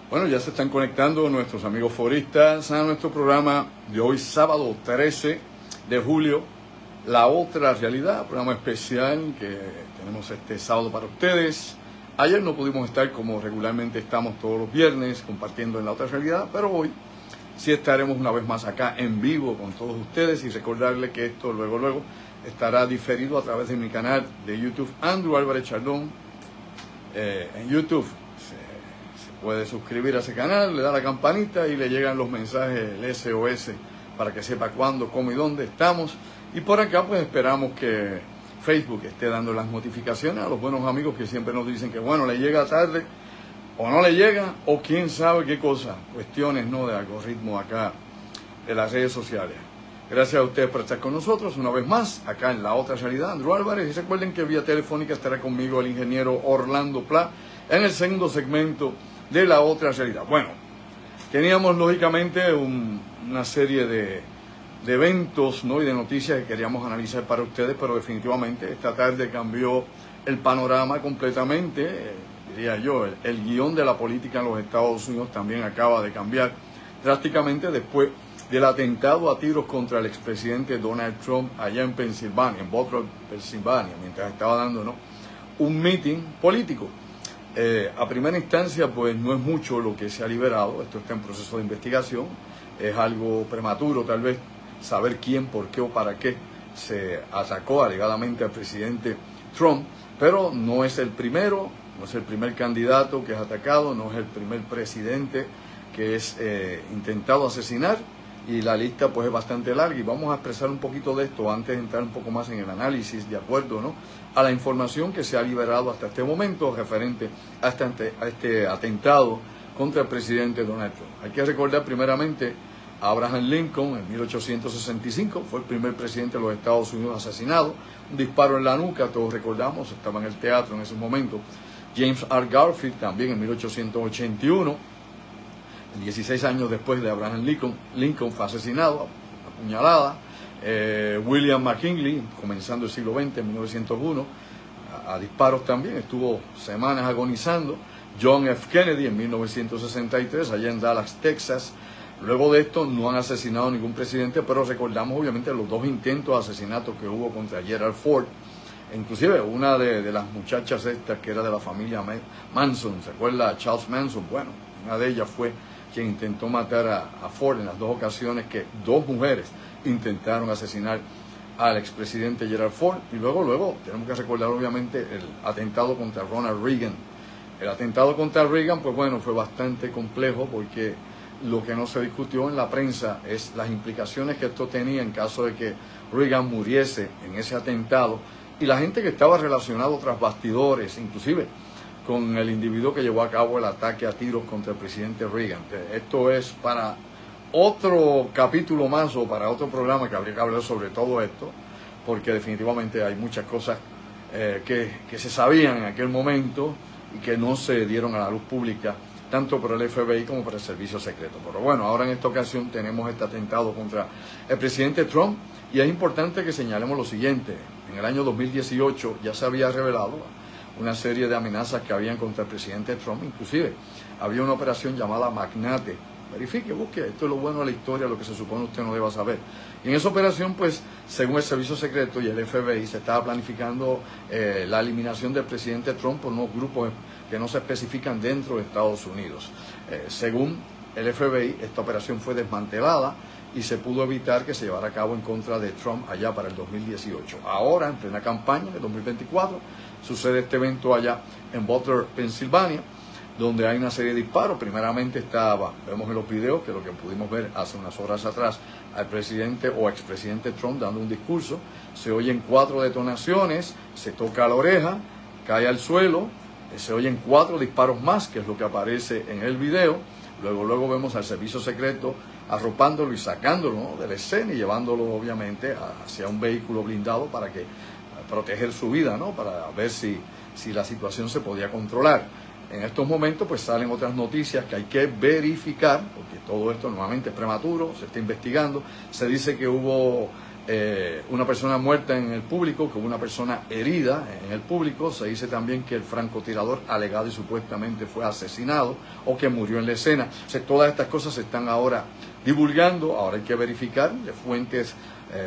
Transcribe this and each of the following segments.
Bueno, ya se están conectando nuestros amigos foristas a nuestro programa de hoy, sábado 13 de julio, La Otra Realidad, programa especial que tenemos este sábado para ustedes. Ayer no pudimos estar como regularmente estamos todos los viernes compartiendo en La Otra Realidad, pero hoy sí estaremos una vez más acá en vivo con todos ustedes y recordarles que esto luego estará diferido a través de mi canal de YouTube, Andrew Álvarez Chardón. En YouTube se puede suscribir a ese canal, le da la campanita y le llegan los mensajes, el SOS, para que sepa cuándo, cómo y dónde estamos. Y por acá pues esperamos que Facebook esté dando las notificaciones a los buenos amigos que siempre nos dicen que bueno, le llega tarde o no le llega, o quién sabe qué cosa, cuestiones no de algoritmo acá de las redes sociales. Gracias a ustedes por estar con nosotros una vez más, acá en La Otra Realidad, Andrew Álvarez. Y recuerden que vía telefónica estará conmigo el ingeniero Orlando Pla en el segundo segmento de La Otra Realidad. Bueno, teníamos lógicamente una serie de eventos, ¿no?, y de noticias que queríamos analizar para ustedes, pero definitivamente esta tarde cambió el panorama completamente. Diría yo, el guión de la política en los Estados Unidos también acaba de cambiar drásticamente después del atentado a tiros contra el expresidente Donald Trump allá en Pensilvania, en Butler, Pensilvania, mientras estaba dando, ¿no?, un meeting político. A primera instancia, pues no es mucho lo que se ha liberado, esto está en proceso de investigación, es algo prematuro tal vez saber quién, por qué o para qué se atacó alegadamente al presidente Trump, pero no es el primero, no es el primer candidato que es atacado, no es el primer presidente que es intentado asesinar. Y la lista pues es bastante larga y vamos a expresar un poquito de esto antes de entrar un poco más en el análisis de acuerdo, ¿no?, a la información que se ha liberado hasta este momento referente a este atentado contra el presidente Donald Trump. Hay que recordar primeramente a Abraham Lincoln en 1865, fue el primer presidente de los Estados Unidos asesinado, un disparo en la nuca, todos recordamos, estaba en el teatro en ese momento. James R. Garfield también en 1881. 16 años después de Abraham Lincoln fue asesinado, apuñalada. William McKinley, comenzando el siglo XX, en 1901, a disparos también, estuvo semanas agonizando. John F. Kennedy en 1963, allá en Dallas, Texas. Luego de esto no han asesinado a ningún presidente, pero recordamos obviamente los dos intentos de asesinato que hubo contra Gerald Ford. Inclusive una de las muchachas estas que era de la familia Manson, ¿se acuerda? Charles Manson. Bueno, una de ellas fue quien intentó matar a Ford en las dos ocasiones que dos mujeres intentaron asesinar al expresidente Gerald Ford. Y luego tenemos que recordar obviamente el atentado contra Ronald Reagan. El atentado contra Reagan, pues bueno, fue bastante complejo porque lo que no se discutió en la prensa es las implicaciones que esto tenía en caso de que Reagan muriese en ese atentado y la gente que estaba relacionada tras bastidores, inclusive con el individuo que llevó a cabo el ataque a tiros contra el presidente Reagan. Esto es para otro capítulo más o para otro programa que habría que hablar sobre todo esto, porque definitivamente hay muchas cosas que se sabían en aquel momento y que no se dieron a la luz pública, tanto por el FBI como por el Servicio Secreto. Pero bueno, ahora en esta ocasión tenemos este atentado contra el presidente Trump y es importante que señalemos lo siguiente. En el año 2018 ya se había revelado una serie de amenazas que habían contra el presidente Trump, inclusive había una operación llamada Magnate. Verifique, busque, esto es lo bueno de la historia, lo que se supone usted no deba saber. Y en esa operación, pues, según el Servicio Secreto y el FBI, se estaba planificando la eliminación del presidente Trump por unos grupos que no se especifican dentro de Estados Unidos. Según el FBI, esta operación fue desmantelada y se pudo evitar que se llevara a cabo en contra de Trump allá para el 2018. Ahora, en plena campaña, en el 2024, sucede este evento allá en Butler, Pensilvania, donde hay una serie de disparos. Primeramente vemos en los videos, que lo que pudimos ver hace unas horas atrás, al presidente o expresidente Trump dando un discurso. Se oyen 4 detonaciones, se toca la oreja, cae al suelo, se oyen 4 disparos más, que es lo que aparece en el video. Luego vemos al Servicio Secreto arropándolo y sacándolo, ¿no?, de la escena y llevándolo obviamente hacia un vehículo blindado para proteger su vida, ¿no?, para ver si la situación se podía controlar. En estos momentos pues salen otras noticias que hay que verificar, porque todo esto nuevamente es prematuro, se está investigando. Se dice que hubo una persona muerta en el público, que hubo una persona herida en el público. Se dice también que el francotirador alegado y supuestamente fue asesinado o que murió en la escena. O sea, todas estas cosas se están ahora divulgando. Ahora hay que verificar de fuentes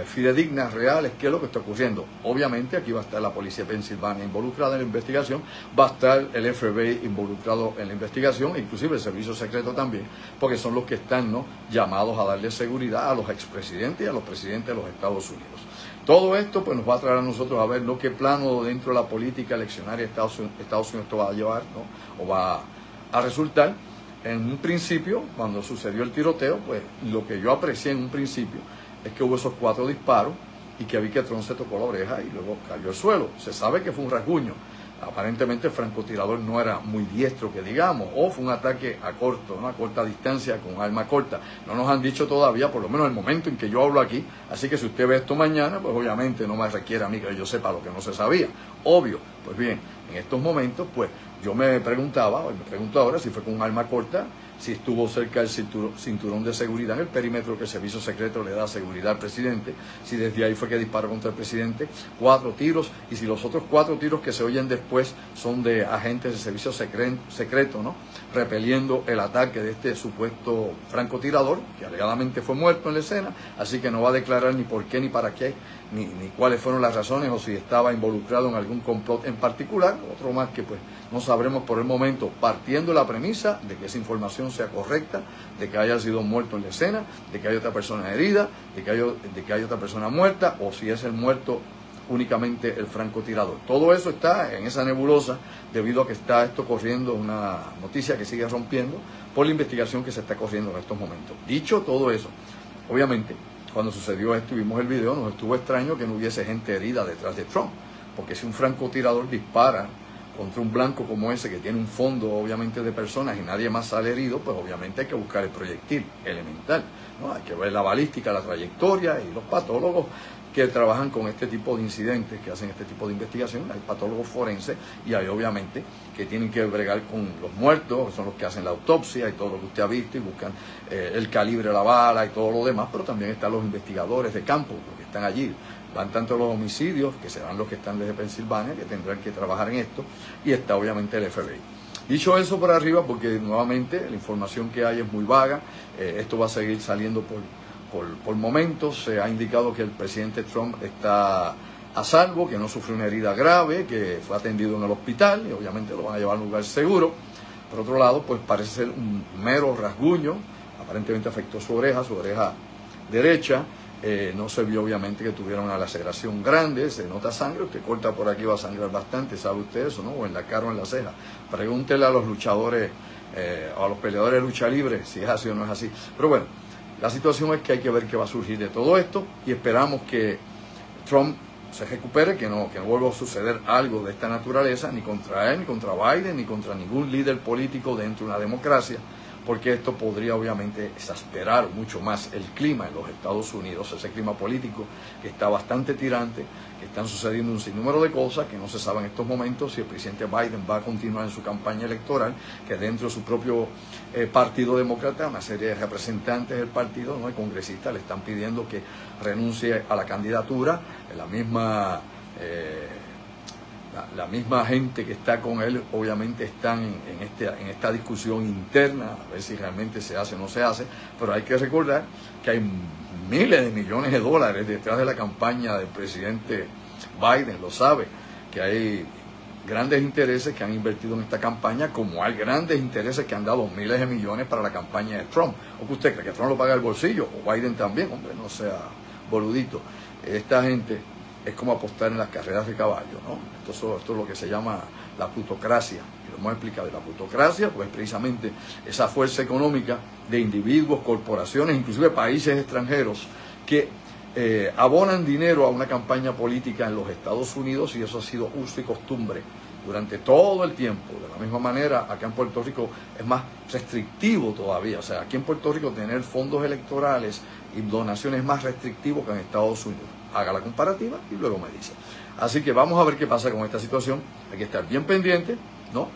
fidedignas, reales, qué es lo que está ocurriendo. Obviamente aquí va a estar la policía de Pensilvania involucrada en la investigación, va a estar el FBI involucrado en la investigación, inclusive el servicio secreto también, porque son los que están, ¿no?, llamados a darle seguridad a los expresidentes y a los presidentes de los Estados Unidos. Todo esto pues nos va a traer a nosotros a ver, ¿no?, qué plano dentro de la política eleccionaria de Estados Unidos esto va a llevar, ¿no?, o va a resultar. En un principio, cuando sucedió el tiroteo, pues lo que yo aprecié en un principio es que hubo esos 4 disparos y que vi que Trump se tocó la oreja y luego cayó al suelo. Se sabe que fue un rasguño. Aparentemente el francotirador no era muy diestro, que digamos, o fue un ataque a corto, ¿no?, a corta distancia con arma corta. No nos han dicho todavía, por lo menos el momento en que yo hablo aquí. Así que si usted ve esto mañana, pues obviamente no me requiere a mí que yo sepa lo que no se sabía. Obvio. Pues bien, en estos momentos, pues yo me preguntaba, o me pregunto ahora, si fue con un arma corta, si estuvo cerca del cinturón de seguridad en el perímetro que el servicio secreto le da seguridad al presidente, si desde ahí fue que disparó contra el presidente, 4 tiros, y si los otros 4 tiros que se oyen después son de agentes del servicio secreto, ¿no?, repeliendo el ataque de este supuesto francotirador, que alegadamente fue muerto en la escena, así que no va a declarar ni por qué, ni para qué, ni cuáles fueron las razones, o si estaba involucrado en algún complot en particular. Otro más que pues no sabremos por el momento, partiendo de la premisa de que esa información sea correcta, de que haya sido muerto en la escena, de que haya otra persona herida, de que haya otra persona muerta, o si es el muerto únicamente el francotirador. Todo eso está en esa nebulosa debido a que está esto corriendo, una noticia que sigue rompiendo por la investigación que se está corriendo en estos momentos. Dicho todo eso, obviamente, cuando sucedió esto y vimos el video, nos estuvo extraño que no hubiese gente herida detrás de Trump, porque si un francotirador dispara contra un blanco como ese, que tiene un fondo obviamente de personas y nadie más sale herido, pues obviamente hay que buscar el proyectil elemental, ¿no? Hay que ver la balística, la trayectoria, y los patólogos que trabajan con este tipo de incidentes, que hacen este tipo de investigación, hay patólogos forenses y hay obviamente que tienen que bregar con los muertos, que son los que hacen la autopsia y todo lo que usted ha visto, y buscan el calibre de la bala y todo lo demás, pero también están los investigadores de campo, los que están allí. Van tanto los homicidios, que serán los que están desde Pensilvania, que tendrán que trabajar en esto, y está obviamente el FBI. Dicho eso por arriba, porque nuevamente la información que hay es muy vaga, esto va a seguir saliendo por momentos. Se ha indicado que el presidente Trump está a salvo, que no sufrió una herida grave, que fue atendido en el hospital y obviamente lo van a llevar a un lugar seguro. Por otro lado, pues parece ser un mero rasguño, aparentemente afectó su oreja derecha. No se vio obviamente que tuviera una laceración grande, se nota sangre. Usted corta por aquí, va a sangrar bastante, ¿sabe usted eso, no? O en la cara o en la ceja. Pregúntele a los luchadores o a los peleadores de lucha libre si es así o no es así. Pero bueno, la situación es que hay que ver qué va a surgir de todo esto y esperamos que Trump se recupere, que no vuelva a suceder algo de esta naturaleza, ni contra él, ni contra Biden, ni contra ningún líder político dentro de una democracia, porque esto podría obviamente exasperar mucho más el clima en los Estados Unidos, ese clima político que está bastante tirante, que están sucediendo un sinnúmero de cosas que no se sabe en estos momentos si el presidente Biden va a continuar en su campaña electoral, que dentro de su propio partido demócrata, una serie de representantes del partido, ¿no?, y congresistas le están pidiendo que renuncie a la candidatura. La misma gente que está con él obviamente están en esta discusión interna, a ver si realmente se hace o no se hace, pero hay que recordar que hay miles de millones de dólares detrás de la campaña del presidente Biden, lo sabe, que hay grandes intereses que han invertido en esta campaña, como hay grandes intereses que han dado miles de millones para la campaña de Trump. ¿O que usted cree que Trump lo paga el bolsillo? O Biden también, hombre, no sea boludito. Esta gente es como apostar en las carreras de caballo, ¿no? Esto es lo que se llama la plutocracia. Y lo hemos explicado. La plutocracia, pues precisamente esa fuerza económica de individuos, corporaciones, inclusive países extranjeros, que abonan dinero a una campaña política en los Estados Unidos, y eso ha sido uso y costumbre durante todo el tiempo. De la misma manera, acá en Puerto Rico es más restrictivo todavía. O sea, aquí en Puerto Rico tener fondos electorales y donaciones es más restrictivo que en Estados Unidos. Haga la comparativa y luego me dice. Así que vamos a ver qué pasa con esta situación. Hay que estar bien pendiente ¿no?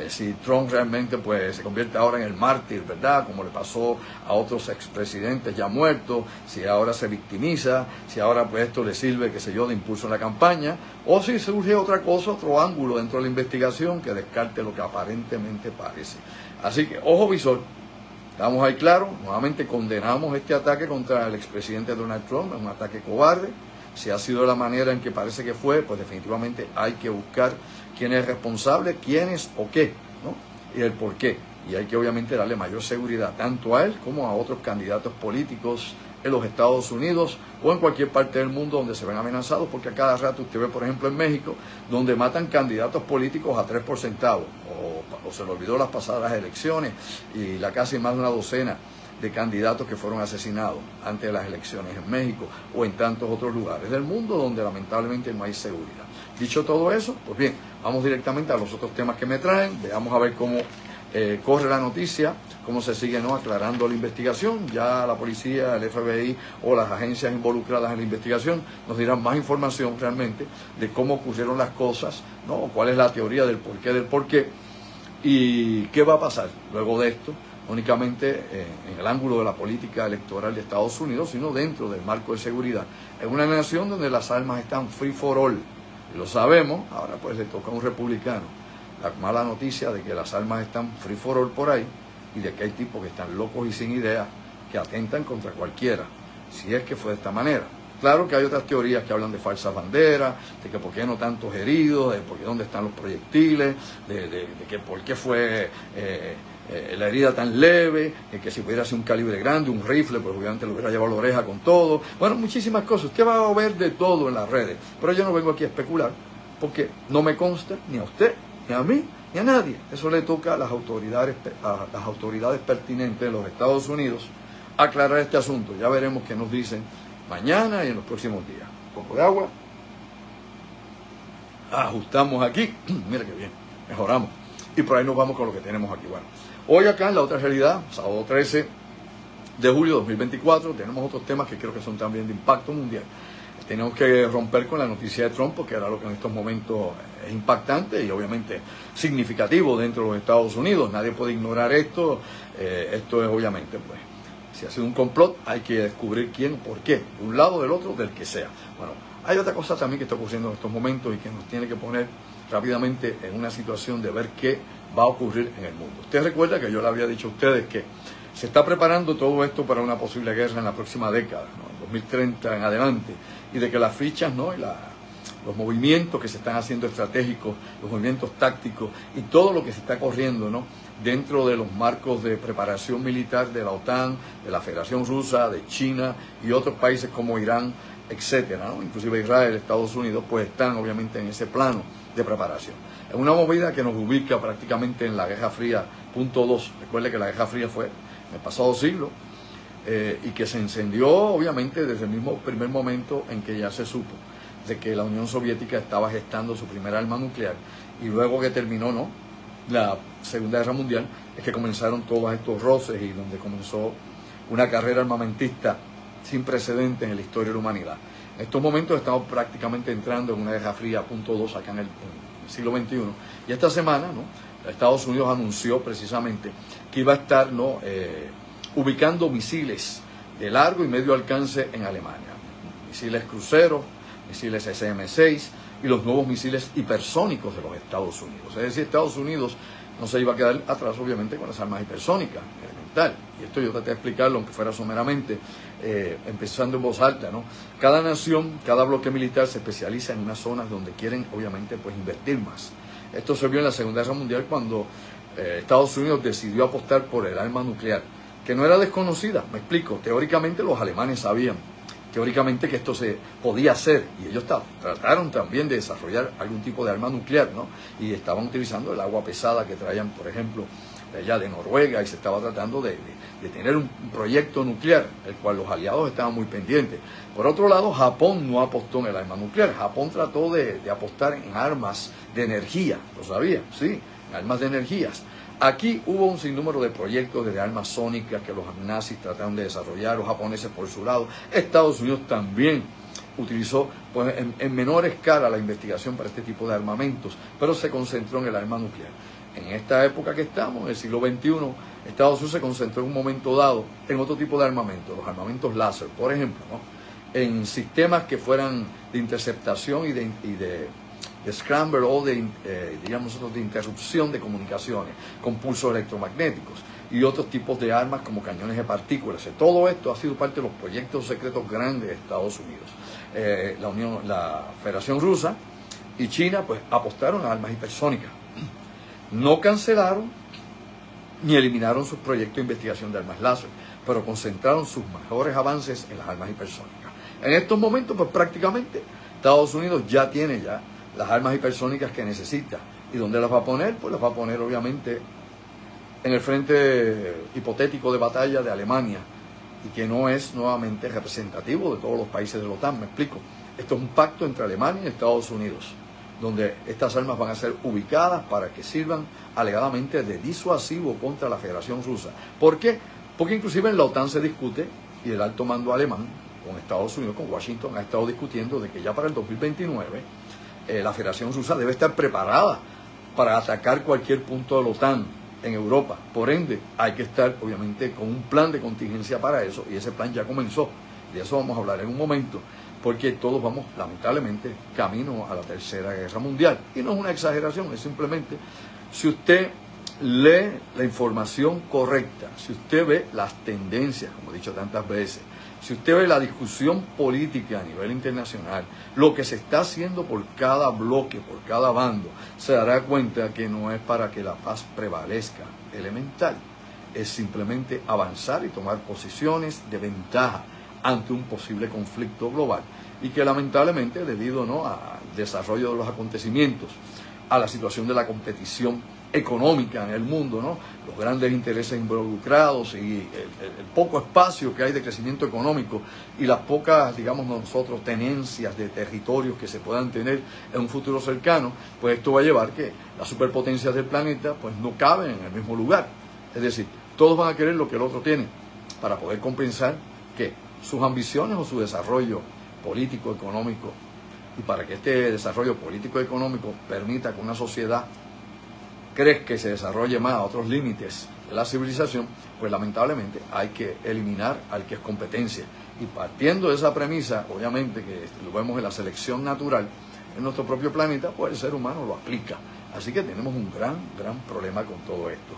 Si Trump realmente pues se convierte ahora en el mártir, ¿verdad? Como le pasó a otros expresidentes ya muertos, si ahora se victimiza, si ahora pues esto le sirve, qué sé yo, de impulso en la campaña, o si surge otra cosa, otro ángulo dentro de la investigación que descarte lo que aparentemente parece. Así que, ojo visor, estamos ahí claros, nuevamente condenamos este ataque contra el expresidente Donald Trump, es un ataque cobarde. Si ha sido la manera en que parece que fue, pues definitivamente hay que buscar quién es responsable, quiénes o qué, ¿no? Y el por qué. Y hay que obviamente darle mayor seguridad tanto a él como a otros candidatos políticos en los Estados Unidos o en cualquier parte del mundo donde se ven amenazados, porque a cada rato usted ve, por ejemplo, en México, donde matan candidatos políticos a 3 por centavo, o se le olvidó las pasadas elecciones y la casi más de una docena de candidatos que fueron asesinados antes de las elecciones en México o en tantos otros lugares del mundo donde lamentablemente no hay seguridad. Dicho todo eso, pues bien, vamos directamente a los otros temas que me traen, veamos a ver cómo corre la noticia, cómo se sigue, ¿no?, aclarando la investigación. Ya la policía, el FBI o las agencias involucradas en la investigación nos dirán más información realmente de cómo ocurrieron las cosas, ¿no?, cuál es la teoría del por qué y qué va a pasar luego de esto. Únicamente en el ángulo de la política electoral de Estados Unidos, sino dentro del marco de seguridad. Es una nación donde las armas están free for all, y lo sabemos. Ahora pues le toca a un republicano la mala noticia de que las armas están free for all por ahí, y de que hay tipos que están locos y sin ideas, que atentan contra cualquiera, si es que fue de esta manera. Claro que hay otras teorías que hablan de falsas banderas, de que por qué no tantos heridos, de por qué dónde están los proyectiles, de que por qué fue la herida tan leve, que si pudiera ser un calibre grande, un rifle, pues obviamente lo hubiera llevado a la oreja con todo. Bueno, muchísimas cosas. Usted va a ver de todo en las redes, pero yo no vengo aquí a especular, porque no me consta ni a usted, ni a mí, ni a nadie. Eso le toca a las autoridades pertinentes de los Estados Unidos aclarar este asunto. Ya veremos qué nos dicen mañana y en los próximos días. Un poco de agua. Ajustamos aquí. Mira qué bien. Mejoramos. Y por ahí nos vamos con lo que tenemos aquí. Bueno, hoy acá en La Otra Realidad, sábado 13 de julio de 2024, tenemos otros temas que creo que son también de impacto mundial. Tenemos que romper con la noticia de Trump, porque era lo que en estos momentos es impactante y obviamente significativo dentro de los Estados Unidos. Nadie puede ignorar esto. Esto es obviamente, pues, si ha sido un complot, hay que descubrir quién, por qué, de un lado, del otro, del que sea. Bueno, hay otra cosa también que está ocurriendo en estos momentos y que nos tiene que poner rápidamente en una situación de ver qué va a ocurrir en el mundo. Usted recuerda que yo le había dicho a ustedes que se está preparando todo esto para una posible guerra en la próxima década, ¿no?, en 2030 en adelante, y de que las fichas, ¿no?, y los movimientos que se están haciendo estratégicos, los movimientos tácticos y todo lo que se está corriendo, ¿no?, dentro de los marcos de preparación militar de la OTAN, de la Federación Rusa, de China y otros países como Irán, etcétera, ¿no?, inclusive Israel, Estados Unidos, pues están obviamente en ese plano de preparación. Es una movida que nos ubica prácticamente en la Guerra Fría .2. Recuerde que la Guerra Fría fue en el pasado siglo y que se encendió obviamente desde el mismo primer momento en que ya se supo de que la Unión Soviética estaba gestando su primer arma nuclear, y luego que terminó, ¿no?, la Segunda Guerra Mundial, es que comenzaron todos estos roces y donde comenzó una carrera armamentista sin precedentes en la historia de la humanidad. En estos momentos estamos prácticamente entrando en una Guerra Fría .2 acá en el siglo XXI, y esta semana, ¿no?, Estados Unidos anunció precisamente que iba a estar, ¿no?, ubicando misiles de largo y medio alcance en Alemania, misiles cruceros, misiles SM-6 y los nuevos misiles hipersónicos de los Estados Unidos. Es decir, Estados Unidos no se iba a quedar atrás obviamente con las armas hipersónicas, elemental. Y esto yo traté de explicarlo, aunque fuera someramente, empezando en voz alta, ¿no? Cada nación, cada bloque militar se especializa en unas zonas donde quieren obviamente pues invertir más. Esto se vio en la Segunda Guerra Mundial cuando Estados Unidos decidió apostar por el arma nuclear, que no era desconocida, me explico. Teóricamente los alemanes sabían teóricamente que esto se podía hacer, y ellos trataron también de desarrollar algún tipo de arma nuclear, ¿no?, y estaban utilizando el agua pesada que traían, por ejemplo, de allá de Noruega, y se estaba tratando de tener un proyecto nuclear, el cual los aliados estaban muy pendientes. Por otro lado, Japón no apostó en el arma nuclear. Japón trató de apostar en armas de energía, ¿lo sabía? Sí, armas de energías. Aquí hubo un sinnúmero de proyectos de armas sónicas que los nazis trataron de desarrollar, los japoneses por su lado. Estados Unidos también utilizó pues, en menor escala la investigación para este tipo de armamentos, pero se concentró en el arma nuclear. En esta época que estamos, en el siglo XXI, Estados Unidos se concentró en un momento dado en otro tipo de armamentos, los armamentos láser, por ejemplo, ¿no? En sistemas que fueran de interceptación y de scramble o digamos nosotros, de interrupción de comunicaciones con pulsos electromagnéticos y otros tipos de armas como cañones de partículas. Todo esto ha sido parte de los proyectos secretos grandes de Estados Unidos. La Federación Rusa y China pues apostaron a armas hipersónicas. No cancelaron ni eliminaron sus proyectos de investigación de armas láser, pero concentraron sus mejores avances en las armas hipersónicas. En estos momentos, pues prácticamente Estados Unidos ya tiene las armas hipersónicas que necesita. ¿Y dónde las va a poner? Pues las va a poner obviamente en el frente hipotético de batalla de Alemania, y que no es nuevamente representativo de todos los países de la OTAN. Me explico. Esto es un pacto entre Alemania y Estados Unidos, donde estas armas van a ser ubicadas para que sirvan alegadamente de disuasivo contra la Federación Rusa. ¿Por qué? Porque inclusive en la OTAN se discute, y el alto mando alemán con Estados Unidos, con Washington, ha estado discutiendo de que ya para el 2029 la Federación Rusa debe estar preparada para atacar cualquier punto de la OTAN en Europa. Por ende, hay que estar obviamente con un plan de contingencia para eso, y ese plan ya comenzó. De eso vamos a hablar en un momento, porque todos vamos lamentablemente camino a la Tercera Guerra Mundial. Y no es una exageración, es simplemente, si usted lee la información correcta, si usted ve las tendencias, como he dicho tantas veces, si usted ve la discusión política a nivel internacional, lo que se está haciendo por cada bloque, por cada bando, se dará cuenta que no es para que la paz prevalezca elemental, es simplemente avanzar y tomar posiciones de ventaja ante un posible conflicto global, y que lamentablemente, debido al desarrollo de los acontecimientos, a la situación de la competición económica en el mundo, ¿no? Los grandes intereses involucrados y el poco espacio que hay de crecimiento económico y las pocas, digamos nosotros, tenencias de territorios que se puedan tener en un futuro cercano, pues esto va a llevar que las superpotencias del planeta pues no caben en el mismo lugar. Es decir, todos van a querer lo que el otro tiene para poder compensar que sus ambiciones o su desarrollo político, económico, y para que este desarrollo político y económico permita que una sociedad crezca que se desarrolle más a otros límites de la civilización, pues lamentablemente hay que eliminar al que es competencia. Y partiendo de esa premisa, obviamente que lo vemos en la selección natural en nuestro propio planeta, pues el ser humano lo aplica. Así que tenemos un gran problema con todo esto.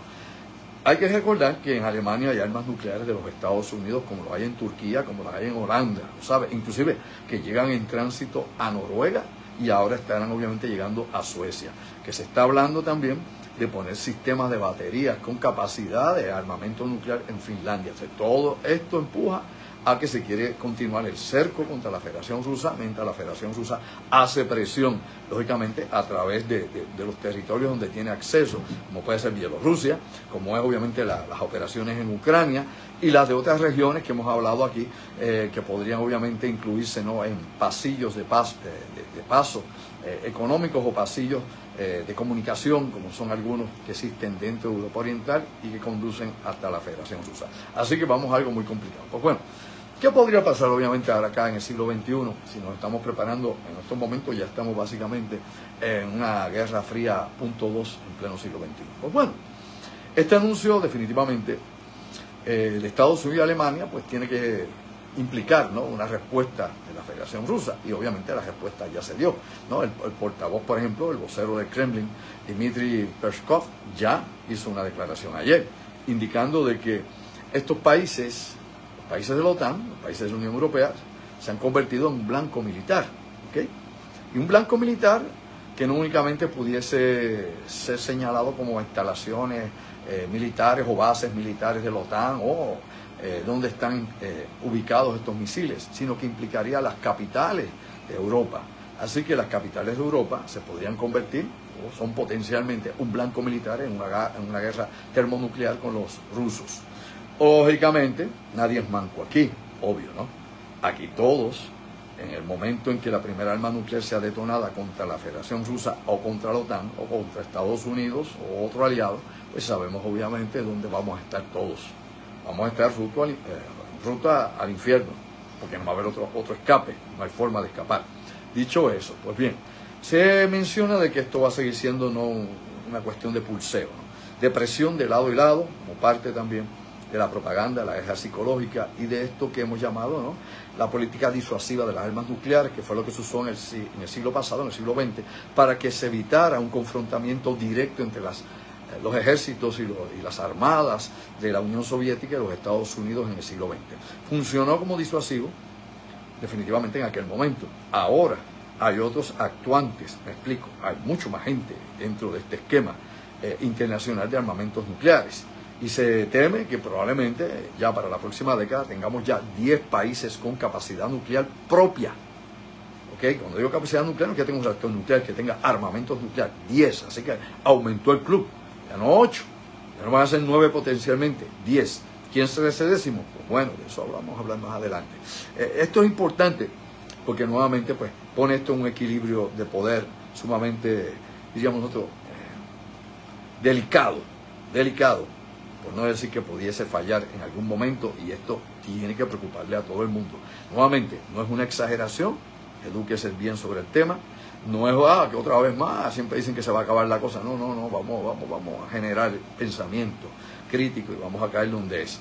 Hay que recordar que en Alemania hay armas nucleares de los Estados Unidos, como lo hay en Turquía, como lo hay en Holanda, ¿sabe? Inclusive que llegan en tránsito a Noruega y ahora estarán obviamente llegando a Suecia, que se está hablando también de poner sistemas de baterías con capacidad de armamento nuclear en Finlandia. O sea, todo esto empuja a que se quiere continuar el cerco contra la Federación Rusa, mientras la Federación Rusa hace presión, lógicamente, a través de los territorios donde tiene acceso, como puede ser Bielorrusia, como es obviamente las operaciones en Ucrania y las de otras regiones que hemos hablado aquí, que podrían obviamente incluirse, ¿no?, en pasillos de paso económicos o pasillos de comunicación, como son algunos que existen dentro de Europa Oriental y que conducen hasta la Federación Rusa. Así que vamos a algo muy complicado. Pues bueno, ¿qué podría pasar obviamente ahora acá en el siglo XXI? Si nos estamos preparando, en estos momentos ya estamos básicamente en una guerra fría .2 en pleno siglo XXI. Pues bueno, este anuncio definitivamente de Estados Unidos y Alemania pues tiene que implicar, ¿no?, una respuesta de la Federación Rusa, y obviamente la respuesta ya se dio, ¿no? El portavoz, por ejemplo, el vocero del Kremlin, Dmitry Peskov, ya hizo una declaración ayer, indicando de que estos países, los países de la OTAN, los países de la Unión Europea, se han convertido en un blanco militar, ¿ok? Y un blanco militar que no únicamente pudiese ser señalado como instalaciones militares o bases militares de la OTAN o donde están ubicados estos misiles, sino que implicaría las capitales de Europa. Así que las capitales de Europa se podrían convertir, o son potencialmente, un blanco militar en una guerra termonuclear con los rusos. Lógicamente, nadie es manco aquí, obvio, ¿no? Aquí todos, en el momento en que la primera arma nuclear sea detonada contra la Federación Rusa o contra la OTAN o contra Estados Unidos o otro aliado, pues sabemos obviamente dónde vamos a estar todos. Vamos a estar ruta al infierno. porque no va a haber otro escape, no hay forma de escapar. Dicho eso, pues bien, se menciona de que esto va a seguir siendo no una cuestión de pulseo, ¿no? De presión de lado y lado, como parte también de la propaganda, la guerra psicológica y de esto que hemos llamado, ¿no?, la política disuasiva de las armas nucleares, que fue lo que se usó en el siglo pasado, en el siglo XX, para que se evitara un confrontamiento directo entre los ejércitos y las armadas de la Unión Soviética y los Estados Unidos en el siglo XX. Funcionó como disuasivo, definitivamente en aquel momento. Ahora hay otros actuantes, me explico, hay mucho más gente dentro de este esquema internacional de armamentos nucleares. Y se teme que probablemente ya para la próxima década tengamos ya 10 países con capacidad nuclear propia. ¿Ok? Cuando digo capacidad nuclear, no es que tenga un reactor nuclear, que tenga armamentos nucleares, 10. Así que aumentó el club, ya no 8, ya no van a ser 9 potencialmente, 10. ¿Quién será ese décimo? Pues bueno, de eso vamos a hablar más adelante. Esto es importante porque nuevamente pues pone esto en un equilibrio de poder sumamente, diríamos nosotros, delicado, por no decir que pudiese fallar en algún momento, y esto tiene que preocuparle a todo el mundo. Nuevamente, no es una exageración, edúquese bien sobre el tema, no es que otra vez más, siempre dicen que se va a acabar la cosa, no, vamos a generar pensamiento crítico y vamos a caer donde es.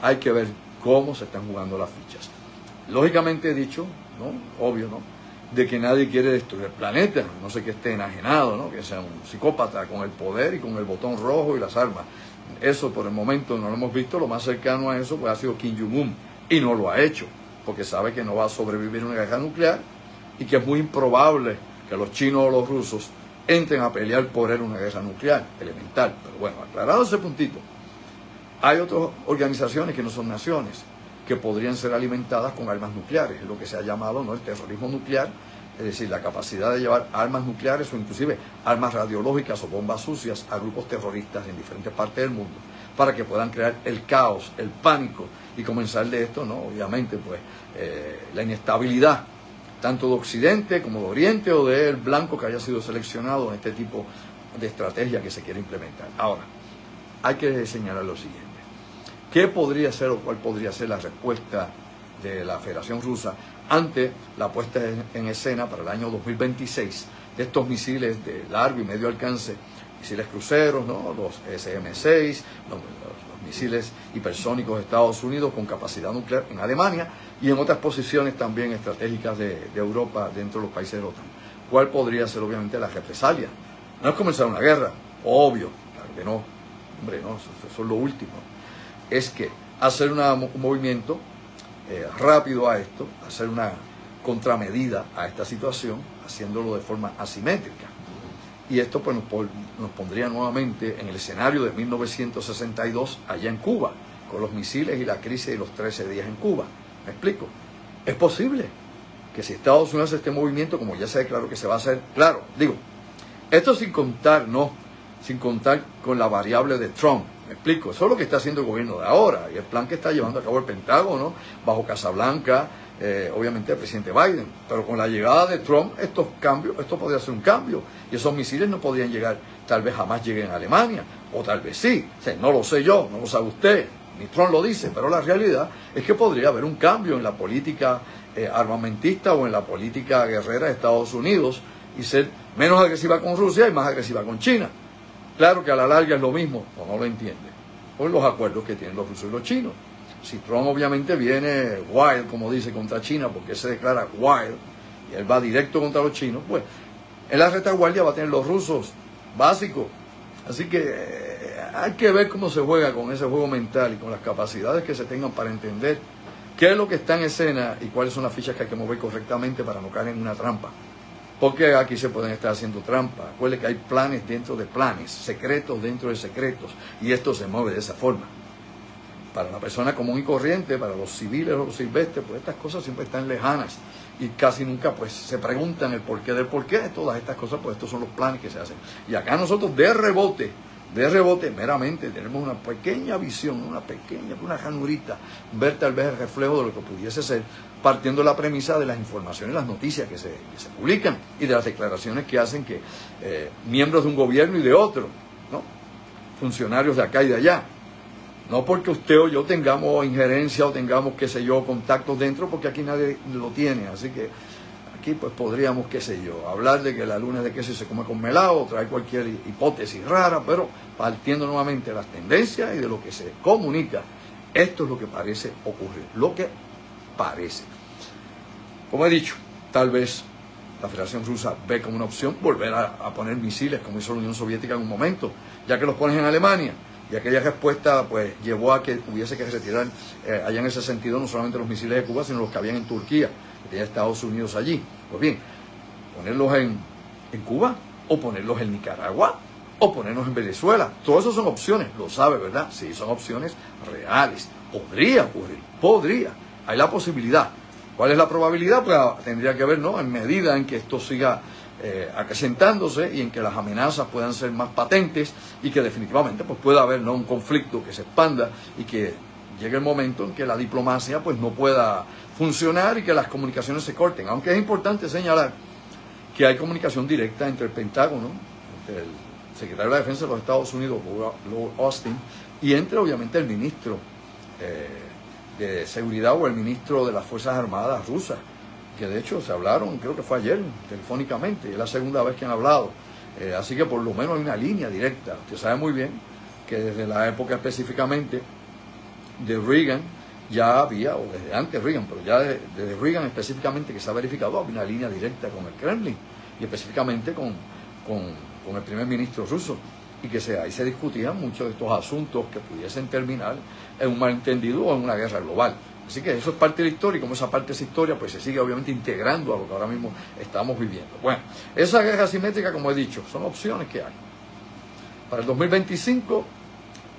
Hay que ver cómo se están jugando las fichas. Lógicamente he dicho, ¿no?, obvio, ¿no?, de que nadie quiere destruir el planeta, no sé, que esté enajenado, ¿no?, que sea un psicópata con el poder y con el botón rojo y las armas. Eso por el momento no lo hemos visto. Lo más cercano a eso pues ha sido Kim Jong-un, y no lo ha hecho porque sabe que no va a sobrevivir una guerra nuclear y que es muy improbable que los chinos o los rusos entren a pelear por él una guerra nuclear elemental. Pero bueno, aclarado ese puntito, hay otras organizaciones que no son naciones que podrían ser alimentadas con armas nucleares, es lo que se ha llamado, ¿no?, el terrorismo nuclear, es decir, la capacidad de llevar armas nucleares o inclusive armas radiológicas o bombas sucias a grupos terroristas en diferentes partes del mundo, para que puedan crear el caos, el pánico, y comenzar de esto, ¿no?, obviamente, pues, la inestabilidad, tanto de Occidente como de Oriente o del blanco que haya sido seleccionado en este tipo de estrategia que se quiere implementar. Ahora, hay que señalar lo siguiente. ¿Qué podría ser o cuál podría ser la respuesta de la Federación Rusa ante la puesta en escena para el año 2026 de estos misiles de largo y medio alcance, misiles cruceros, ¿no?, los SM-6, los misiles hipersónicos de Estados Unidos con capacidad nuclear en Alemania y en otras posiciones también estratégicas de Europa dentro de los países de la OTAN? ¿Cuál podría ser obviamente la represalia? No es comenzar una guerra, obvio, claro que no, hombre, no, eso es lo último. Es que hacer un movimiento rápido a esto, hacer una contramedida a esta situación, haciéndolo de forma asimétrica. Y esto pues nos pondría nuevamente en el escenario de 1962 allá en Cuba, con los misiles y la crisis de los 13 días en Cuba. ¿Me explico? Es posible que si Estados Unidos hace este movimiento, como ya se declaró que se va a hacer, claro, digo, esto sin contar con la variable de Trump. Me explico, eso es lo que está haciendo el gobierno de ahora y el plan que está llevando a cabo el Pentágono bajo Casablanca, obviamente el presidente Biden. Pero con la llegada de Trump, esto podría ser un cambio y esos misiles no podrían llegar, tal vez jamás lleguen a Alemania, o tal vez sí, o sea, no lo sé yo, no lo sabe usted, ni Trump lo dice, pero la realidad es que podría haber un cambio en la política armamentista o en la política guerrera de Estados Unidos y ser menos agresiva con Rusia y más agresiva con China. Claro que a la larga es lo mismo, o no lo entiende, con los acuerdos que tienen los rusos y los chinos. Si Trump obviamente viene wild, como dice, contra China, porque se declara wild, y él va directo contra los chinos, pues en la retaguardia va a tener los rusos básicos. Así que hay que ver cómo se juega con ese juego mental y con las capacidades que se tengan para entender qué es lo que está en escena y cuáles son las fichas que hay que mover correctamente para no caer en una trampa. Porque aquí se pueden estar haciendo trampas. Acuérdense que hay planes dentro de planes, secretos dentro de secretos, y esto se mueve de esa forma. Para la persona común y corriente, para los civiles o los silvestres, pues estas cosas siempre están lejanas y casi nunca pues se preguntan el porqué del porqué de todas estas cosas, pues estos son los planes que se hacen. Y acá nosotros de rebote, meramente tenemos una pequeña visión, una ranurita, ver tal vez el reflejo de lo que pudiese ser, partiendo de la premisa de las informaciones, las noticias que se publican y de las declaraciones que hacen que miembros de un gobierno y de otro, ¿no?, funcionarios de acá y de allá, No porque usted o yo tengamos injerencia o tengamos, qué sé yo, contactos dentro, porque aquí nadie lo tiene. Así que aquí pues podríamos, qué sé yo, hablar de que la luna de queso se come con melado, traer cualquier hipótesis rara, pero partiendo nuevamente de las tendencias y de lo que se comunica, esto es lo que parece ocurrir, lo que parece. Como he dicho, tal vez la Federación Rusa ve como una opción volver a poner misiles, como hizo la Unión Soviética en un momento, ya que los pones en Alemania. Y aquella respuesta pues llevó a que hubiese que retirar allá en ese sentido no solamente los misiles de Cuba, sino los que habían en Turquía, que tenía Estados Unidos allí. Pues bien, ponerlos en Cuba, o ponerlos en Nicaragua, o ponerlos en Venezuela. Todas esas son opciones, lo sabe, ¿verdad? Sí, son opciones reales. Podría ocurrir, podría. Hay la posibilidad. ¿Cuál es la probabilidad? Pues tendría que ver, ¿no?, en medida en que esto siga acrecentándose y en que las amenazas puedan ser más patentes y que definitivamente pues pueda haber, ¿no?, un conflicto que se expanda y que llegue el momento en que la diplomacia pues no pueda funcionar y que las comunicaciones se corten. Aunque es importante señalar que hay comunicación directa entre el Pentágono, entre el secretario de la Defensa de los Estados Unidos, Lord Austin, y entre obviamente el ministro de Seguridad o el ministro de las Fuerzas Armadas rusas, que de hecho se hablaron, creo que fue ayer, telefónicamente, y es la segunda vez que han hablado. Así que por lo menos hay una línea directa. Usted sabe muy bien que desde la época específicamente de Reagan ya había, o desde antes de Reagan, pero ya desde Reagan específicamente que se ha verificado, había una línea directa con el Kremlin, y específicamente con el primer ministro ruso, y que ahí se discutían muchos de estos asuntos que pudiesen terminar en un malentendido o en una guerra global. Así que eso es parte de la historia, y como esa parte de esa historia pues se sigue obviamente integrando a lo que ahora mismo estamos viviendo. Bueno, esa guerra asimétrica, como he dicho, son opciones que hay. Para el 2025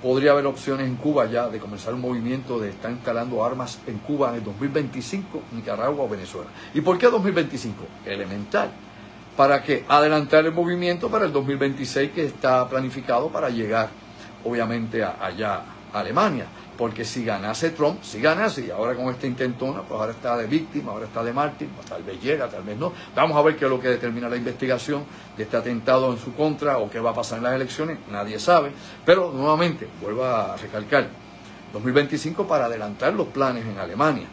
podría haber opciones en Cuba ya de comenzar un movimiento de estar instalando armas en Cuba en el 2025, Nicaragua o Venezuela. ¿Y por qué 2025? Elemental. ¿Para qué? Adelantar el movimiento para el 2026 que está planificado para llegar obviamente allá a Alemania. Porque si ganase Trump, si ganase, y ahora con esta intentona, pues ahora está de víctima, ahora está de mártir, pues tal vez llega, tal vez no. Vamos a ver qué es lo que determina la investigación de este atentado en su contra o qué va a pasar en las elecciones, nadie sabe. Pero nuevamente, vuelvo a recalcar, 2025 para adelantar los planes en Alemania,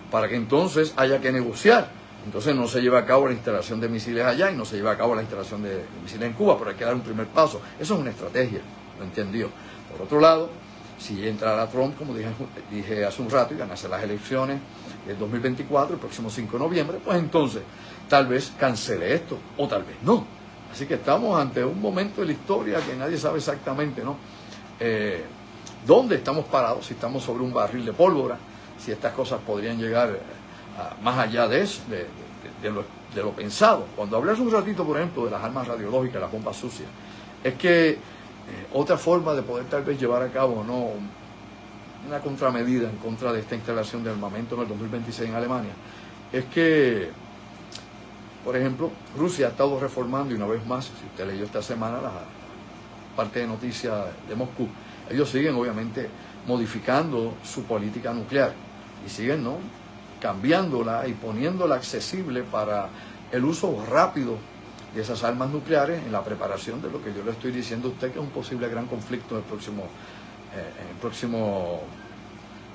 para que entonces haya que negociar. Entonces no se lleva a cabo la instalación de misiles allá y no se lleva a cabo la instalación de misiles en Cuba, pero hay que dar un primer paso. Eso es una estrategia, lo entendió. Por otro lado, si entrara Trump, como dije hace un rato, y ganase las elecciones del 2024, el próximo 5 de noviembre, pues entonces tal vez cancele esto, o tal vez no. Así que estamos ante un momento de la historia que nadie sabe exactamente, ¿no?, dónde estamos parados, si estamos sobre un barril de pólvora, si estas cosas podrían llegar más allá de eso, de lo pensado. Cuando hablé hace un ratito, por ejemplo, de las armas radiológicas, las bombas sucias, es que otra forma de poder tal vez llevar a cabo, ¿no?, una contramedida en contra de esta instalación de armamento en el 2026 en Alemania, es que, por ejemplo, Rusia ha estado reformando, y una vez más, si usted leyó esta semana la parte de noticias de Moscú, ellos siguen obviamente modificando su política nuclear y siguen, ¿no?, cambiándola y poniéndola accesible para el uso rápido de esas armas nucleares en la preparación de lo que yo le estoy diciendo a usted, que es un posible gran conflicto en el próximo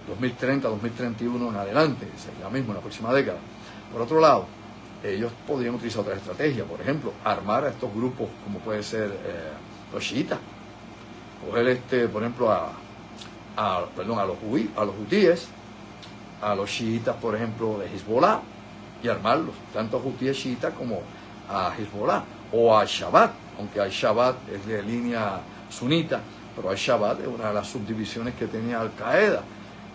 2030, 2031 en adelante, ya mismo en la próxima década. Por otro lado, ellos podrían utilizar otra estrategia, por ejemplo, armar a estos grupos como puede ser los chiitas, coger por ejemplo a los hutíes, a los chiitas, por ejemplo, de Hezbollah, y armarlos, tanto a hutíes chiitas como a Hezbollah, o a Shabbat, aunque Al-Shabaab es de línea sunita, pero Al-Shabaab es una de las subdivisiones que tenía Al-Qaeda.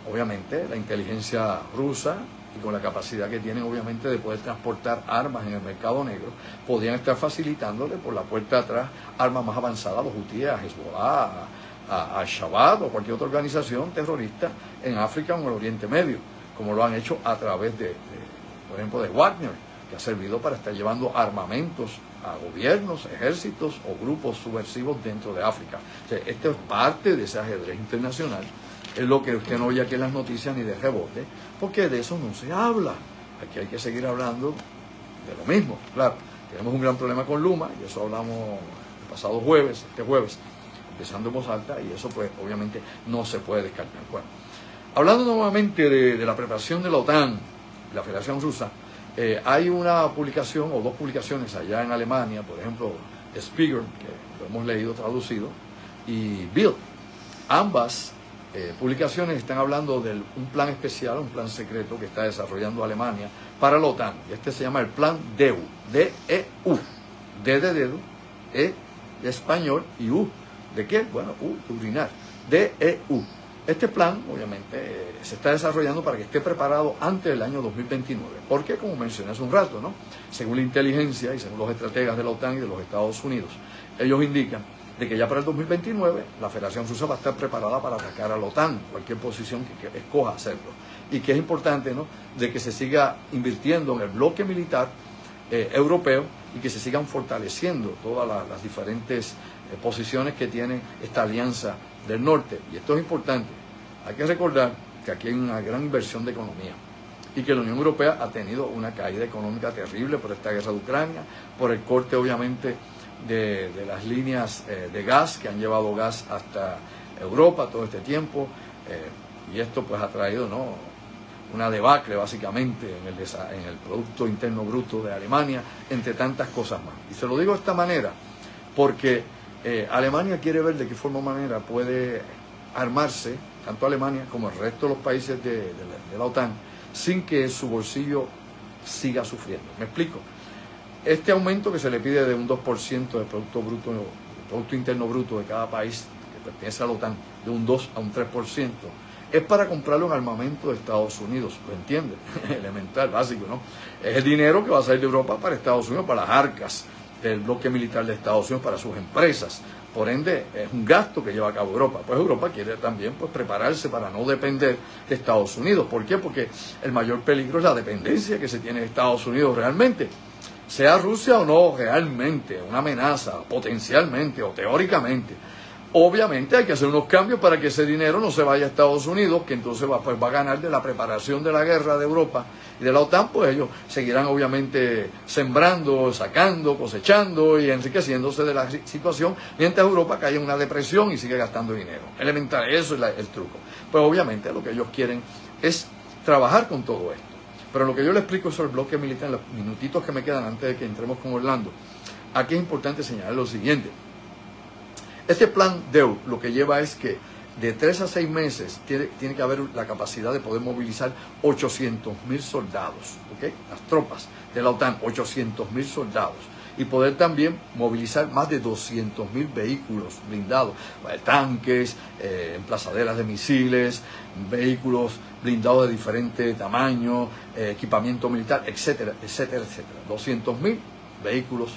Obviamente la inteligencia rusa, y con la capacidad que tienen obviamente de poder transportar armas en el mercado negro, podrían estar facilitándole por la puerta de atrás armas más avanzadas a los hutíes, a Hezbollah, a Al-Shabaab o cualquier otra organización terrorista en África o en el Oriente Medio, como lo han hecho a través por ejemplo, de Wagner, que ha servido para estar llevando armamentos a gobiernos, ejércitos o grupos subversivos dentro de África. O sea, esto es parte de ese ajedrez internacional, es lo que usted no oye aquí en las noticias ni de rebote, porque de eso no se habla. Aquí hay que seguir hablando de lo mismo. Claro, tenemos un gran problema con Luma, y eso hablamos el pasado jueves, este jueves, pensando en voz alta, y eso pues obviamente no se puede descartar. Bueno, hablando nuevamente de la preparación de la OTAN, la Federación Rusa, hay una publicación o dos publicaciones allá en Alemania, por ejemplo, Spiegel, que lo hemos leído, traducido, y Bild. Ambas publicaciones están hablando de un plan especial, un plan secreto que está desarrollando Alemania para la OTAN. Y este se llama el Plan DEU, D-E-U, D de dedo, E de español y U. ¿De qué? Bueno, U de urinar, D-E-U. Este plan, obviamente, se está desarrollando para que esté preparado antes del año 2029. Porque, como mencioné hace un rato, ¿no? Según la inteligencia y según los estrategas de la OTAN y de los Estados Unidos, ellos indican de que ya para el 2029 la Federación Rusa va a estar preparada para atacar a la OTAN, cualquier posición que escoja hacerlo. Y que es importante, ¿no?, de que se siga invirtiendo en el bloque militar europeo y que se sigan fortaleciendo todas las diferentes posiciones que tiene esta alianza del norte. Y esto es importante. Hay que recordar que aquí hay una gran inversión de economía y que la Unión Europea ha tenido una caída económica terrible por esta guerra de Ucrania, por el corte obviamente de las líneas de gas que han llevado gas hasta Europa todo este tiempo, y esto pues ha traído, ¿no?, una debacle básicamente en el Producto Interno Bruto de Alemania, entre tantas cosas más. Y se lo digo de esta manera porque Alemania quiere ver de qué manera puede armarse, tanto Alemania como el resto de los países de la OTAN, sin que su bolsillo siga sufriendo. ¿Me explico? Este aumento que se le pide de un 2% del Producto Interno Bruto de cada país que pertenece a la OTAN, de un 2 a un 3%, es para comprarle un armamento de Estados Unidos, ¿lo entiende? Elemental, básico, ¿no? Es el dinero que va a salir de Europa para Estados Unidos, para las arcas del bloque militar de Estados Unidos, para sus empresas. Por ende, es un gasto que lleva a cabo Europa. Pues Europa quiere también pues prepararse para no depender de Estados Unidos. ¿Por qué? Porque el mayor peligro es la dependencia que se tiene de Estados Unidos realmente. Sea Rusia o no realmente una amenaza, potencialmente o teóricamente. Obviamente hay que hacer unos cambios para que ese dinero no se vaya a Estados Unidos, que entonces va a ganar de la preparación de la guerra de Europa y de la OTAN. Pues ellos seguirán obviamente sembrando, sacando, cosechando y enriqueciéndose de la situación, mientras Europa cae en una depresión y sigue gastando dinero. Elemental, eso es el truco. Pues obviamente lo que ellos quieren es trabajar con todo esto. Pero lo que yo le explico sobre el bloque militar, en los minutitos que me quedan antes de que entremos con Orlando, aquí es importante señalar lo siguiente. Este plan DEU lo que lleva es que de 3 a 6 meses tiene que haber la capacidad de poder movilizar 800.000 soldados, ¿ok? Las tropas de la OTAN, 800.000 soldados. Y poder también movilizar más de 200.000 vehículos blindados, tanques, emplazaderas de misiles, vehículos blindados de diferente tamaño, equipamiento militar, etcétera, etcétera, etcétera. 200.000 vehículos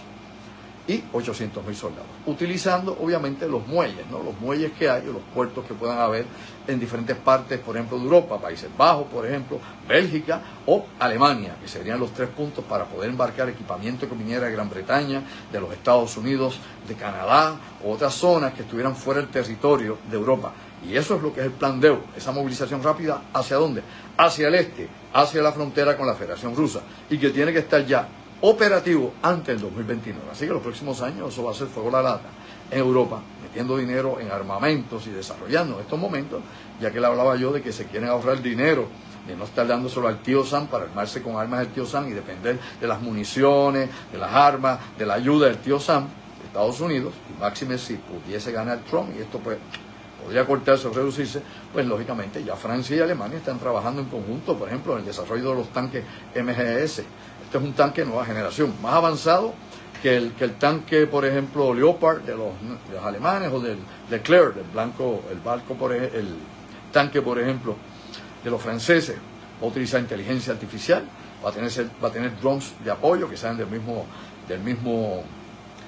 y 800.000 soldados, utilizando obviamente los muelles, ¿no? Los muelles que hay, o los puertos que puedan haber en diferentes partes, por ejemplo, de Europa, Países Bajos, por ejemplo, Bélgica o Alemania, que serían los 3 puntos para poder embarcar equipamiento que viniera de Gran Bretaña, de los Estados Unidos, de Canadá, o otras zonas que estuvieran fuera del territorio de Europa. Y eso es lo que es el plan DEU, esa movilización rápida, ¿hacia dónde? Hacia el este, hacia la frontera con la Federación Rusa, y que tiene que estar ya operativo antes del 2029. Así que los próximos años eso va a ser fuego a la lata en Europa, metiendo dinero en armamentos y desarrollando en estos momentos, ya que le hablaba yo de que se quieren ahorrar dinero, de no estar dando solo al tío Sam para armarse con armas del tío Sam y depender de las municiones, de las armas, de la ayuda del tío Sam de Estados Unidos, y máxime si pudiese ganar Trump, y esto pues podría cortarse o reducirse, pues lógicamente ya Francia y Alemania están trabajando en conjunto, por ejemplo, en el desarrollo de los tanques MGS. Este es un tanque de nueva generación, más avanzado que el tanque, por ejemplo, Leopard de los alemanes, o del Leclerc, el tanque, por ejemplo, de los franceses. Va a utilizar inteligencia artificial, va a tener drones de apoyo que salen del mismo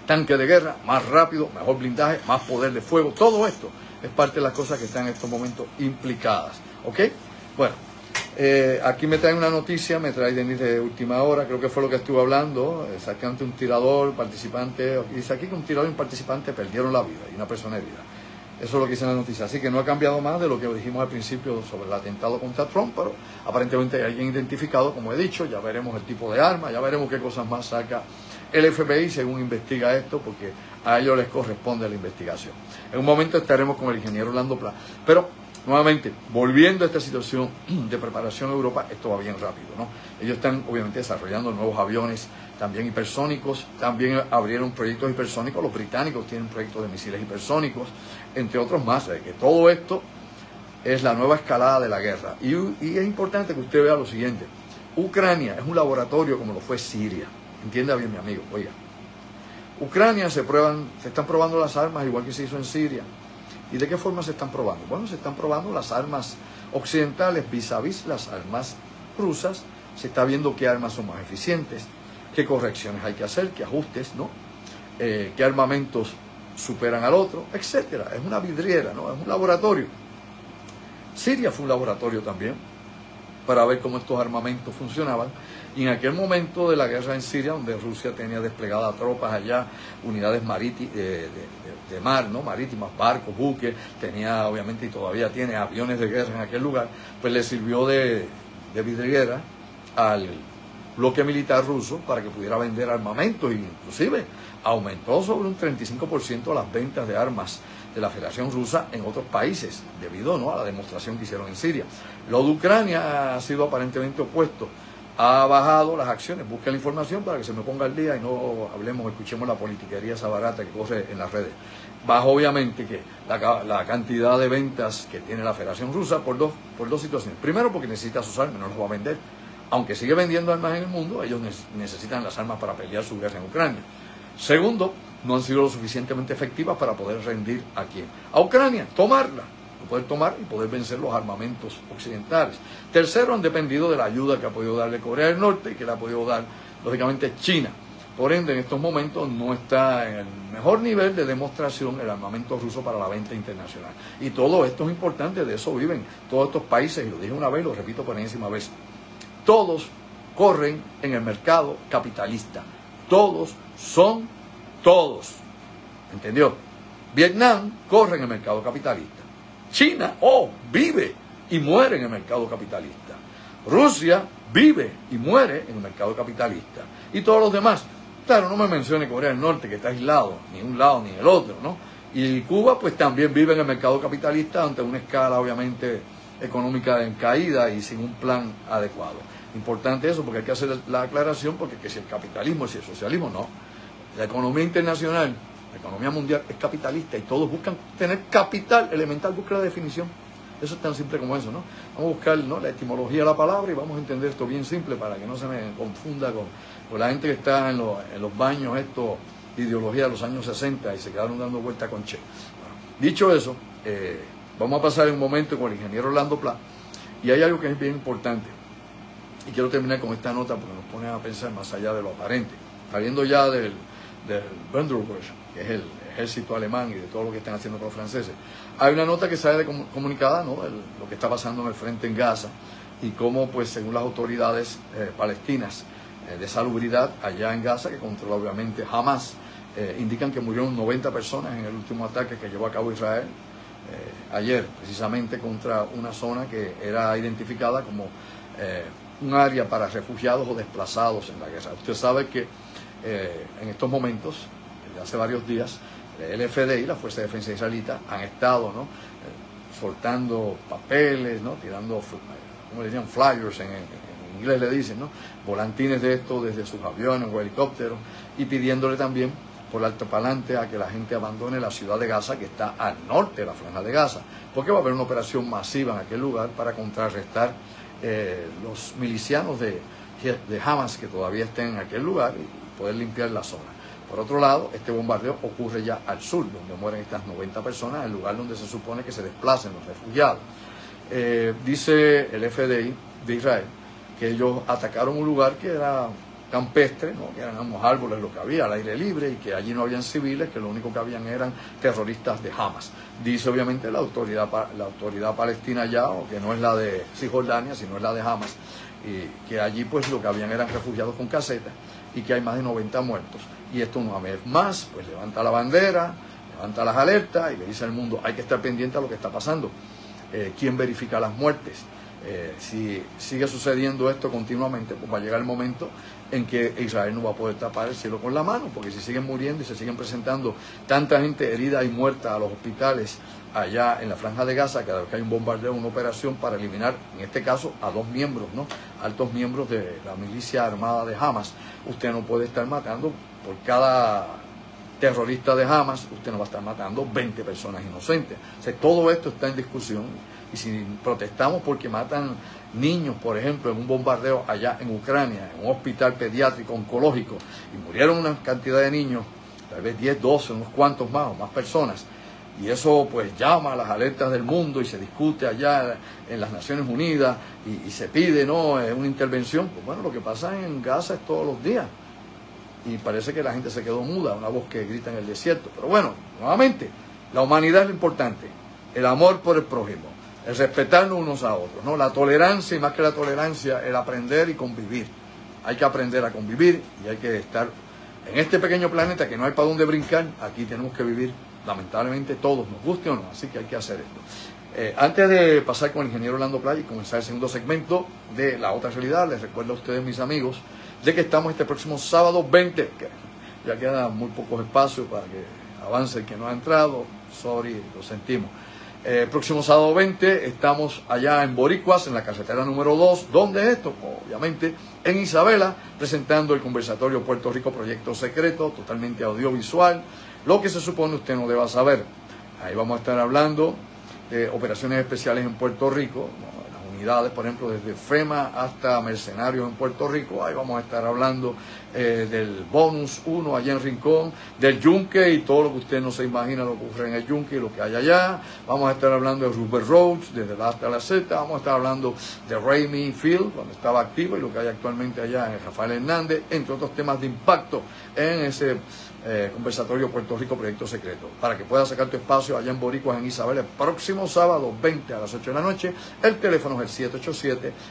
tanque de guerra, más rápido, mejor blindaje, más poder de fuego. Todo esto es parte de las cosas que están en estos momentos implicadas. ¿Ok? Bueno. Aquí me trae una noticia, me trae de última hora, creo que fue lo que estuve hablando, exactamente un tirador, participante, dice aquí que un tirador y un participante perdieron la vida, y una persona herida. Eso es lo que dice la noticia, así que no ha cambiado más de lo que dijimos al principio sobre el atentado contra Trump, pero aparentemente hay alguien identificado, como he dicho, ya veremos el tipo de arma, ya veremos qué cosas más saca el FBI, según investiga esto, porque a ellos les corresponde la investigación. En un momento estaremos con el ingeniero Orlando Pla. Pero, nuevamente, volviendo a esta situación de preparación en Europa, esto va bien rápido, ¿no? Ellos están, obviamente, desarrollando nuevos aviones, también hipersónicos, también abrieron proyectos hipersónicos, los británicos tienen proyectos de misiles hipersónicos, entre otros más, que todo esto es la nueva escalada de la guerra. Y es importante que usted vea lo siguiente: Ucrania es un laboratorio como lo fue Siria. Entienda bien, mi amigo, oiga. Ucrania se están probando las armas igual que se hizo en Siria. ¿Y de qué forma se están probando? Bueno, se están probando las armas occidentales vis a vis las armas rusas. Se está viendo qué armas son más eficientes, qué correcciones hay que hacer, qué ajustes, ¿no? Qué armamentos superan al otro, etcétera. Es una vidriera, ¿no? Es un laboratorio. Siria fue un laboratorio también para ver cómo estos armamentos funcionaban. Y en aquel momento de la guerra en Siria, donde Rusia tenía desplegadas tropas allá, unidades de mar, ¿no? Marítimas, barcos, buques, tenía obviamente y todavía tiene aviones de guerra en aquel lugar, pues le sirvió de vidriera al bloque militar ruso para que pudiera vender armamentos, e inclusive aumentó sobre un 35% las ventas de armas de la Federación Rusa en otros países, debido, ¿no?, a la demostración que hicieron en Siria. Lo de Ucrania ha sido aparentemente opuesto, ha bajado las acciones. Busca la información para que se me ponga al día y no escuchemos la politiquería esa barata que corre en las redes. Bajo obviamente que la cantidad de ventas que tiene la Federación Rusa por dos situaciones. Primero, porque necesita sus armas, no las va a vender. Aunque sigue vendiendo armas en el mundo, ellos necesitan las armas para pelear su guerra en Ucrania. Segundo, no han sido lo suficientemente efectivas para poder rendir a quién. A Ucrania, tomarla, poder tomar y poder vencer los armamentos occidentales. Tercero, han dependido de la ayuda que ha podido darle Corea del Norte y que le ha podido dar, lógicamente, China. Por ende, en estos momentos no está en el mejor nivel de demostración el armamento ruso para la venta internacional. Y todo esto es importante, de eso viven todos estos países, y lo dije una vez, lo repito por enésima vez. Todos corren en el mercado capitalista. Todos son todos. ¿Entendió? Vietnam corre en el mercado capitalista. China, vive y muere en el mercado capitalista. Rusia vive y muere en el mercado capitalista. Y todos los demás. Claro, no me mencione Corea del Norte, que está aislado, ni un lado ni el otro, ¿no? Y Cuba, pues también vive en el mercado capitalista ante una escala, obviamente, económica en caída y sin un plan adecuado. Importante eso, porque hay que hacer la aclaración, porque que si el capitalismo, si el socialismo, no. La economía internacional, la economía mundial es capitalista y todos buscan tener capital elemental. Busca la definición. Eso es tan simple como eso, ¿no? Vamos a buscar, ¿no?, la etimología de la palabra y vamos a entender esto bien simple para que no se me confunda con la gente que está en los baños esto de ideología de los años 60 y se quedaron dando vuelta con Che. Bueno, dicho eso, vamos a pasar un momento con el ingeniero Orlando Pla, y hay algo que es bien importante. Y quiero terminar con esta nota porque nos pone a pensar más allá de lo aparente. Saliendo ya del Bunderwurst, que es el ejército alemán, y de todo lo que están haciendo con los franceses, hay una nota que sale comunicada, ¿no?, lo que está pasando en el frente en Gaza y cómo, pues, según las autoridades palestinas de salubridad allá en Gaza, que controla obviamente Hamas, indican que murieron 90 personas en el último ataque que llevó a cabo Israel ayer, precisamente contra una zona que era identificada como un área para refugiados o desplazados en la guerra. Usted sabe que en estos momentos, desde hace varios días, el FDI, la Fuerza de Defensa Israelita, han estado, ¿no?, soltando papeles, ¿no?, tirando, ¿cómo le decían?, flyers, en inglés le dicen, ¿no?, volantines de esto desde sus aviones o helicópteros, y pidiéndole también por altoparlante a que la gente abandone la ciudad de Gaza, que está al norte de la franja de Gaza, porque va a haber una operación masiva en aquel lugar para contrarrestar los milicianos de Hamas que todavía estén en aquel lugar y poder limpiar la zona. Por otro lado, este bombardeo ocurre ya al sur, donde mueren estas 90 personas, el lugar donde se supone que se desplacen los refugiados. Dice el FDI de Israel que ellos atacaron un lugar que era campestre, ¿no?, que eran unos árboles lo que había al aire libre, y que allí no habían civiles, que lo único que habían eran terroristas de Hamas. Dice obviamente la autoridad palestina ya, o que no es la de Cisjordania, sino es la de Hamas, y que allí pues lo que habían eran refugiados con casetas, y que hay más de 90 muertos. Y esto una vez más pues levanta la bandera, levanta las alertas y le dice al mundo: hay que estar pendiente a lo que está pasando. ¿Quién verifica las muertes? Si sigue sucediendo esto continuamente, pues va a llegar el momento en que Israel no va a poder tapar el cielo con la mano, porque si siguen muriendo y se siguen presentando tanta gente herida y muerta a los hospitales allá en la Franja de Gaza, cada vez que hay un bombardeo, una operación para eliminar, en este caso, a 2 miembros, ¿no? Altos miembros de la milicia armada de Hamas, usted no puede estar matando por cada terrorista de Hamas, usted no va a estar matando 20 personas inocentes. O sea, todo esto está en discusión, y si protestamos porque matan niños, por ejemplo, en un bombardeo allá en Ucrania, en un hospital pediátrico oncológico, y murieron una cantidad de niños, tal vez 10, 12, unos cuantos más o más personas, y eso pues llama a las alertas del mundo y se discute allá en las Naciones Unidas y se pide, ¿no?, una intervención. Pues bueno, lo que pasa en Gaza es todos los días y parece que la gente se quedó muda, una voz que grita en el desierto. Pero bueno, nuevamente, la humanidad es lo importante, el amor por el prójimo, el respetarnos unos a otros, ¿no?, la tolerancia, y más que la tolerancia, el aprender y convivir. Hay que aprender a convivir y hay que estar en este pequeño planeta que no hay para dónde brincar. Aquí tenemos que vivir, lamentablemente, todos, nos guste o no, así que hay que hacer esto. Antes de pasar con el ingeniero Orlando Playa y comenzar el segundo segmento de La Otra Realidad, les recuerdo a ustedes, mis amigos, de que estamos este próximo sábado 20, que ya queda muy pocos espacios para que avance el que no ha entrado, sorry, lo sentimos. Próximo sábado 20 estamos allá en Boricuas, en la carretera número 2, ¿dónde es esto? Obviamente en Isabela, presentando el conversatorio Puerto Rico Proyecto Secreto, totalmente audiovisual, lo que se supone usted no deba saber. Ahí vamos a estar hablando de operaciones especiales en Puerto Rico, ¿no?, las unidades, por ejemplo, desde FEMA hasta mercenarios en Puerto Rico. Ahí vamos a estar hablando del Bonus 1 allá en Rincón, del Yunque y todo lo que usted no se imagina lo que ocurre en el Yunque y lo que hay allá. Vamos a estar hablando de Rupert Roads, desde la A hasta la Z. Vamos a estar hablando de Ramey Field, cuando estaba activo, y lo que hay actualmente allá en el Rafael Hernández, entre otros temas de impacto en ese conversatorio Puerto Rico Proyecto Secreto, para que puedas sacar tu espacio allá en Boricuas, en Isabel, el próximo sábado 20 a las 8 de la noche. El teléfono es el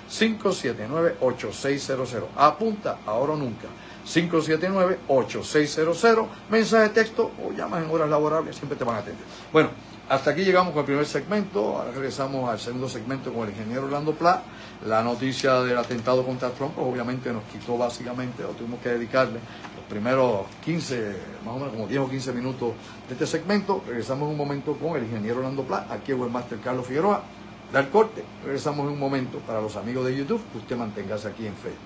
787-579-8600. Apunta, ahora o nunca, 579-8600, mensaje de texto o llamas en horas laborables, siempre te van a atender. Bueno, hasta aquí llegamos con el primer segmento. Ahora regresamos al segundo segmento con el ingeniero Orlando Plá. La noticia del atentado contra Trump, pues obviamente nos quitó básicamente, o tuvimos que dedicarle los primeros 15, más o menos como 10 o 15 minutos de este segmento. Regresamos en un momento con el ingeniero Orlando Plá, aquí el webmaster Carlos Figueroa. Dar corte, regresamos en un momento. Para los amigos de YouTube, usted manténgase aquí en Facebook.